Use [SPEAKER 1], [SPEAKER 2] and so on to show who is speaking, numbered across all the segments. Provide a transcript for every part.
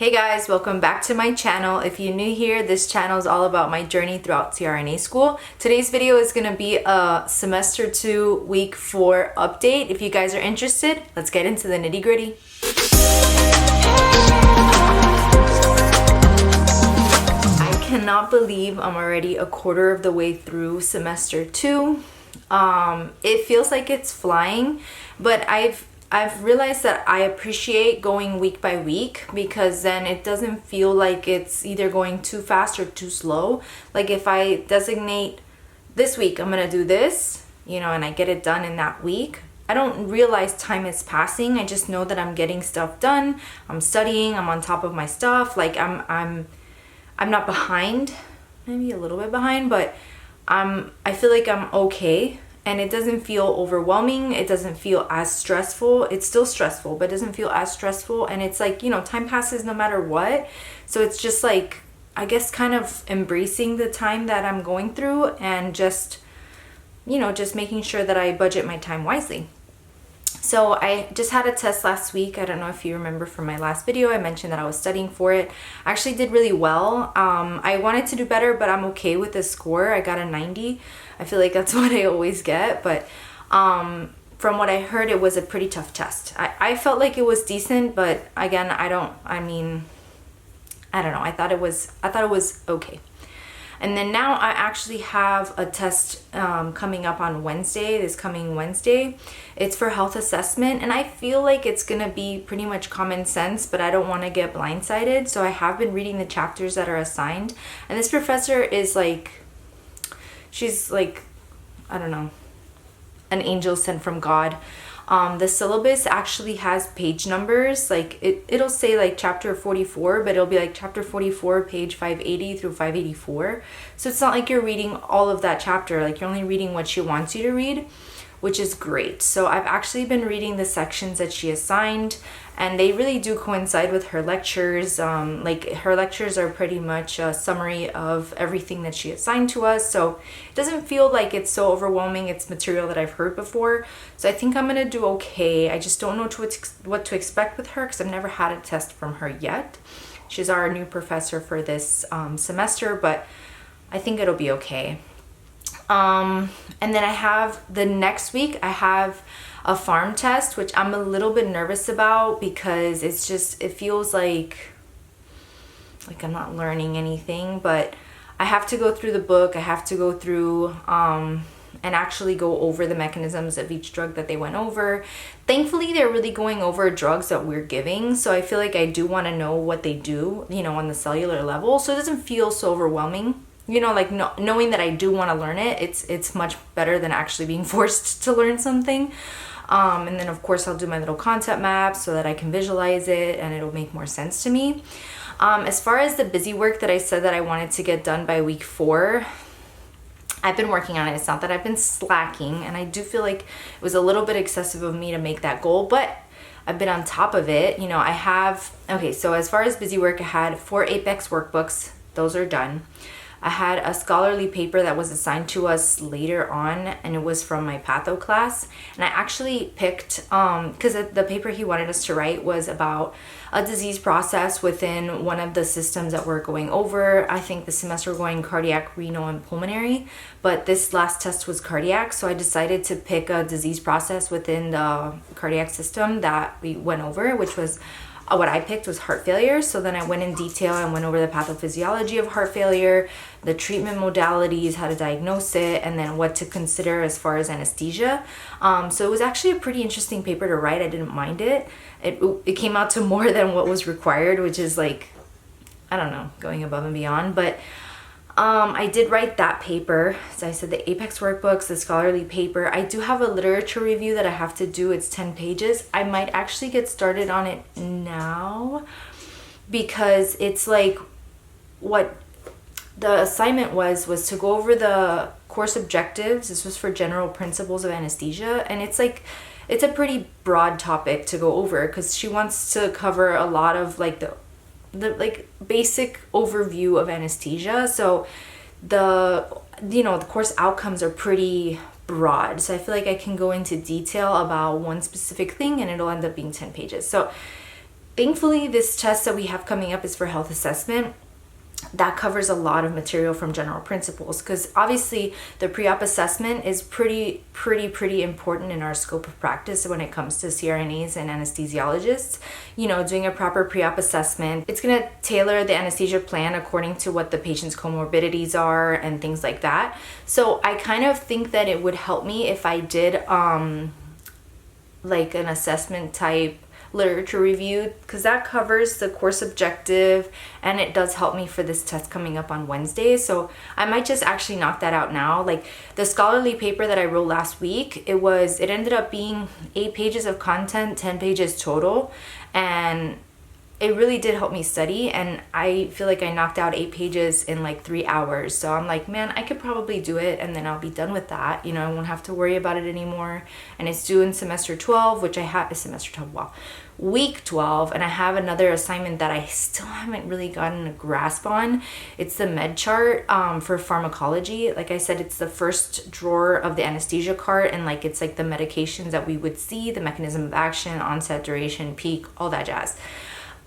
[SPEAKER 1] Hey guys, welcome back to my channel. If you're new here, this channel is all about my journey throughout CRNA school. Today's video is going to be a semester 2 week 4 update. If you guys are interested, let's get into the nitty gritty. I cannot believe I'm already a quarter of the way through semester 2. It feels like it's flying, but I've realized that I appreciate going week by week because then it doesn't feel like it's either going too fast or too slow. Like if I designate this week, I'm gonna do this, and I get it done in that week, I don't realize time is passing. I just know that I'm getting stuff done. I'm studying, I'm on top of my stuff. Like I'm not behind, maybe a little bit behind, but I feel like I'm okay. And it doesn't feel overwhelming. It doesn't feel as stressful. It's still stressful, but it doesn't feel as stressful. And it's like, time passes no matter what. So it's just like, I guess kind of embracing the time that I'm going through and just making sure that I budget my time wisely. So I just had a test last week. I don't know if you remember from my last video, I mentioned that I was studying for it. I actually did really well. I wanted to do better, but I'm okay with the score. I got a 90. I feel like that's what I always get, but from what I heard, it was a pretty tough test. I felt like it was decent, but again, I don't know. I thought it was okay. And then now I actually have a test coming up on this coming Wednesday. It's for health assessment, and I feel like it's gonna be pretty much common sense, but I don't want to get blindsided. So I have been reading the chapters that are assigned, and this professor is like, she's like, I don't know, an angel sent from God. The syllabus actually has page numbers. Like it'll say like chapter 44, but it'll be like chapter 44, page 580 through 584. So it's not like you're reading all of that chapter. Like you're only reading what she wants you to read, which is great. So I've actually been reading the sections that she assigned, and they really do coincide with her lectures. Like her lectures are pretty much a summary of everything that she assigned to us. So it doesn't feel like it's so overwhelming. It's material that I've heard before. So I think I'm gonna do okay. I just don't know what to expect with her because I've never had a test from her yet. She's our new professor for this semester, but I think it'll be okay. And then I have the next week, I have a farm test, which I'm a little bit nervous about because it feels like I'm not learning anything, but I have to go through the book. I have to go through, and actually go over the mechanisms of each drug that they went over. Thankfully, they're really going over drugs that we're giving. So I feel like I do want to know what they do, on the cellular level. So it doesn't feel so overwhelming. Knowing that I do want to learn it, it's much better than actually being forced to learn something. And then of course I'll do my little concept map so that I can visualize it and it'll make more sense to me. As far as the busy work that I said that I wanted to get done by week 4, I've been working on it. It's not that I've been slacking, and I do feel like it was a little bit excessive of me to make that goal, but I've been on top of it. So as far as busy work, I had 4 Apex workbooks. Those are done. I had a scholarly paper that was assigned to us later on, and it was from my patho class. And I actually picked, because the paper he wanted us to write was about a disease process within one of the systems that we're going over. I think the semester we're going cardiac, renal, and pulmonary, but this last test was cardiac. So I decided to pick a disease process within the cardiac system that we went over, which was what I picked was heart failure. So then I went in detail and went over the pathophysiology of heart failure, the treatment modalities, how to diagnose it, and then what to consider as far as anesthesia. So it was actually a pretty interesting paper to write. I didn't mind it. It came out to more than what was required, which is like, I don't know, going above and beyond. But I did write that paper. So I said the Apex workbooks, the scholarly paper. I do have a literature review that I have to do. It's 10 pages. I might actually get started on it now because it's like what the assignment was to go over the course objectives. This was for general principles of anesthesia, and it's a pretty broad topic to go over because she wants to cover a lot of like the basic overview of anesthesia. So the course outcomes are pretty broad. So I feel like I can go into detail about one specific thing and it'll end up being 10 pages. So thankfully, this test that we have coming up is for health assessment. That covers a lot of material from general principles, because obviously the pre-op assessment is pretty important in our scope of practice when it comes to CRNAs and anesthesiologists. You know, doing a proper pre-op assessment, it's going to tailor the anesthesia plan according to what the patient's comorbidities are and things like that. So I kind of think that it would help me if I did like an assessment type literature review, because that covers the course objective and it does help me for this test coming up on Wednesday. So I might just actually knock that out now. Like the scholarly paper that I wrote last week, it ended up being 8 pages of content, 10 pages total, and it really did help me study, and I feel like I knocked out 8 pages in like 3 hours. So I'm like, man, I could probably do it and then I'll be done with that. You know, I won't have to worry about it anymore. And it's due in semester 12, which I have week 12, and I have another assignment that I still haven't really gotten a grasp on. It's the med chart for pharmacology. Like I said, it's the first drawer of the anesthesia cart, and like it's like the medications that we would see, the mechanism of action, onset, duration, peak, all that jazz.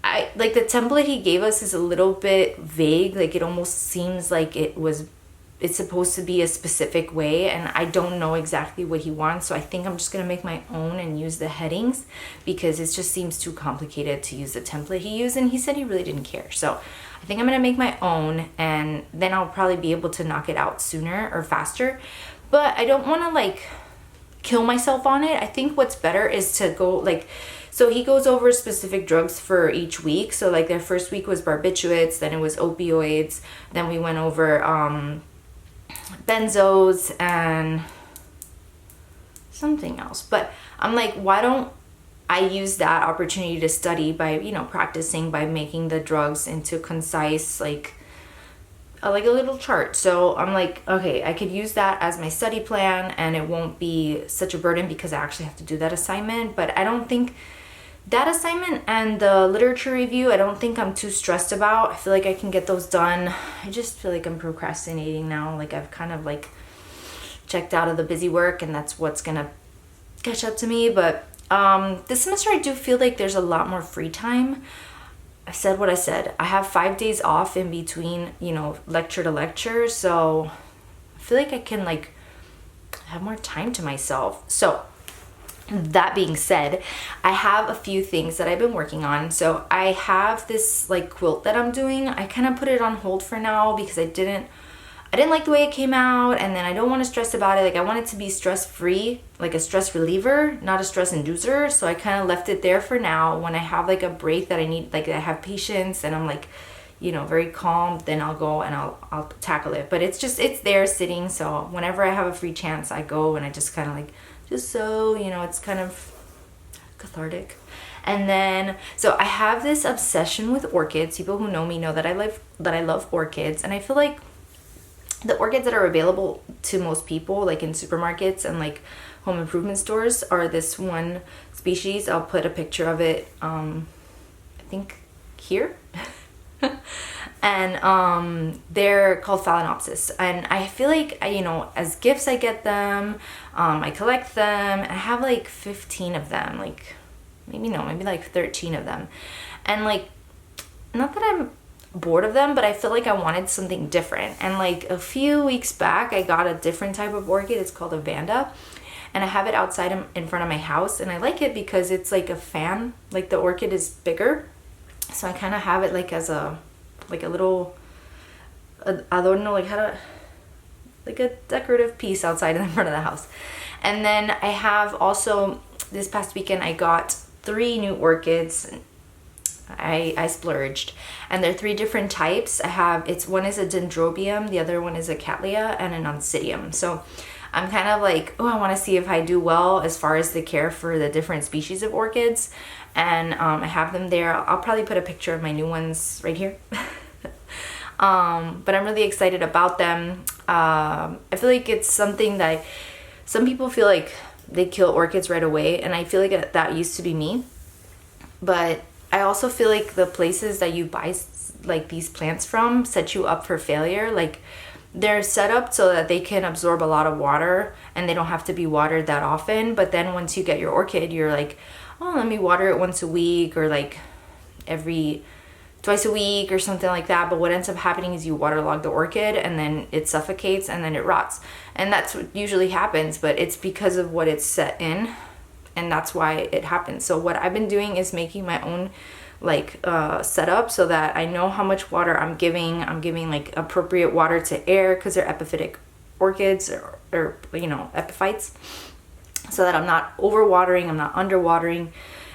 [SPEAKER 1] I like the template he gave us is a little bit vague. Like it almost seems like it's supposed to be a specific way, and I don't know exactly what he wants. So I think I'm just gonna make my own and use the headings, because it just seems too complicated to use the template he used, and he said he really didn't care. So I think I'm gonna make my own, and then I'll probably be able to knock it out sooner or faster. But I don't want to like kill myself on it. I think what's better is to go like, so he goes over specific drugs for each week. So like their first week was barbiturates, then it was opioids, then we went over benzos and something else. But I'm like, why don't I use that opportunity to study by, you know, practicing by making the drugs into concise, like a little chart. So I'm like, okay, I could use that as my study plan and it won't be such a burden because I actually have to do that assignment. But I don't think that assignment and the literature review, I don't think I'm too stressed about. I feel like I can get those done. I just feel like I'm procrastinating now. Like I've kind of like checked out of the busy work, and that's what's gonna catch up to me. But this semester I do feel like there's a lot more free time. I said what I said. I have 5 days off in between, you know, lecture to lecture. So I feel like I can like have more time to myself. So that being said, I have a few things that I've been working on. So I have this like quilt that I'm doing. I kind of put it on hold for now because I didn't like the way it came out, and then I don't want to stress about it. Like I want it to be stress free, like a stress reliever, not a stress inducer. So I kind of left it there for now. When I have like a break that I need, like I have patience and I'm like, you know, very calm, then I'll go and I'll tackle it. But it's there sitting. So whenever I have a free chance, I go and I just kind of like, just so, you know, it's kind of cathartic. And then, so I have this obsession with orchids. People who know me know that I love orchids, and I feel like the orchids that are available to most people, like in supermarkets and like home improvement stores, are this one species. I'll put a picture of it, I think here. And they're called Phalaenopsis, and I feel like, you know, as gifts I get them, I collect them. I have like 15 of them, like maybe like 13 of them, and like, not that I'm bored of them, but I feel like I wanted something different. And like a few weeks back I got a different type of orchid. It's called a Vanda, and I have it outside in front of my house, and I like it because it's like a fan, like the orchid is bigger, so I kind of have it like as a little adorno, like a decorative piece outside in front of the house. And then I have also, this past weekend I got 3 new orchids. I splurged, and they're 3 different types. One is a dendrobium, the other one is a cattleya, and an oncidium. So I'm kind of like, I want to see if I do well as far as the care for the different species of orchids. And I have them there. I'll probably put a picture of my new ones right here. But I'm really excited about them. I feel like it's something that some people feel like they kill orchids right away, and I feel like that used to be me. But I also feel like the places that you buy like these plants from set you up for failure. Like they're set up so that they can absorb a lot of water and they don't have to be watered that often. But then once you get your orchid, you're like, oh, let me water it once a week, or like every twice a week or something like that. But what ends up happening is you waterlog the orchid and then it suffocates and then it rots. And that's what usually happens, but it's because of what it's set in, and that's why it happens. So what I've been doing is making my own like setup so that I know how much water I'm giving. I'm giving like appropriate water to air because they're epiphytic orchids or you know, epiphytes, so that I'm not overwatering, I'm not underwatering,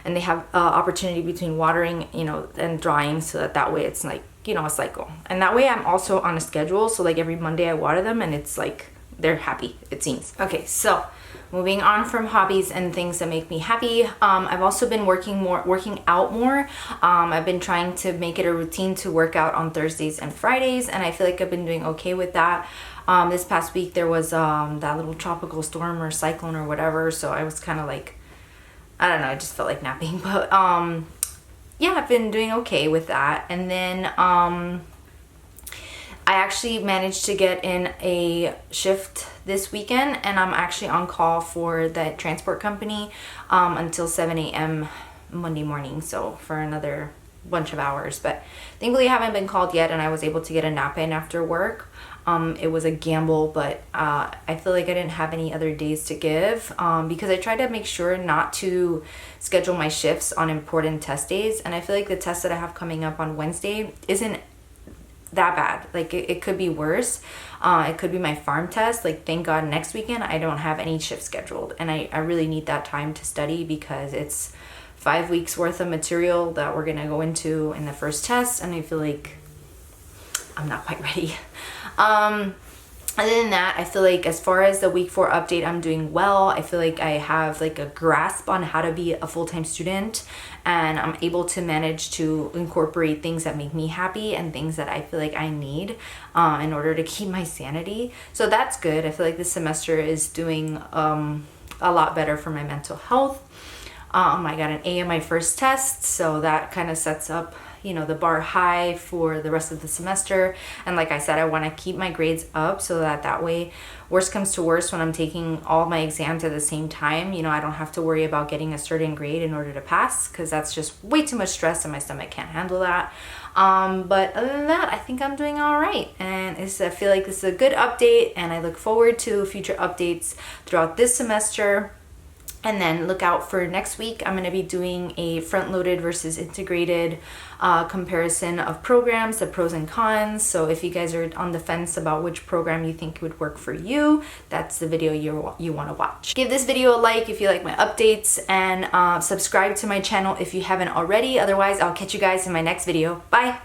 [SPEAKER 1] and they have opportunity between watering, you know, and drying, so that way it's like, you know, a cycle. And that way I'm also on a schedule, so like every Monday I water them and it's like they're happy, it seems. Okay, so moving on from hobbies and things that make me happy, I've also been working out more. I've been trying to make it a routine to work out on Thursdays and Fridays, and I feel like I've been doing okay with that. This past week there was that little tropical storm or cyclone or whatever, so I was kind of like, I don't know, I just felt like napping. But yeah, I've been doing okay with that. And then I actually managed to get in a shift this weekend, and I'm actually on call for that transport company until 7 a.m. Monday morning, so for another bunch of hours. But thankfully I haven't been called yet, and I was able to get a nap in after work. It was a gamble, but I feel like I didn't have any other days to give because I tried to make sure not to schedule my shifts on important test days, and I feel like the test that I have coming up on Wednesday isn't that bad. Like it could be worse. It could be my farm test. Like, thank God next weekend I don't have any shifts scheduled, and I really need that time to study because it's 5 weeks worth of material that we're gonna go into in the first test, and I feel like I'm not quite ready. Other than that, I feel like as far as the week 4 update, I'm doing well. I feel like I have like a grasp on how to be a full-time student, and I'm able to manage to incorporate things that make me happy and things that I feel like I need in order to keep my sanity. So that's good. I feel like this semester is doing a lot better for my mental health. I got an A in my first test, so that kind of sets up, you know, the bar high for the rest of the semester. And like I said, I want to keep my grades up so that way, worst comes to worst, when I'm taking all my exams at the same time, you know, I don't have to worry about getting a certain grade in order to pass, because that's just way too much stress and my stomach can't handle that. But other than that, I think I'm doing all right, and I feel like this is a good update, and I look forward to future updates throughout this semester. And then look out for next week. I'm going to be doing a front-loaded versus integrated comparison of programs, the pros and cons. So if you guys are on the fence about which program you think would work for you, that's the video you want to watch. Give this video a like if you like my updates, and subscribe to my channel if you haven't already. Otherwise, I'll catch you guys in my next video. Bye!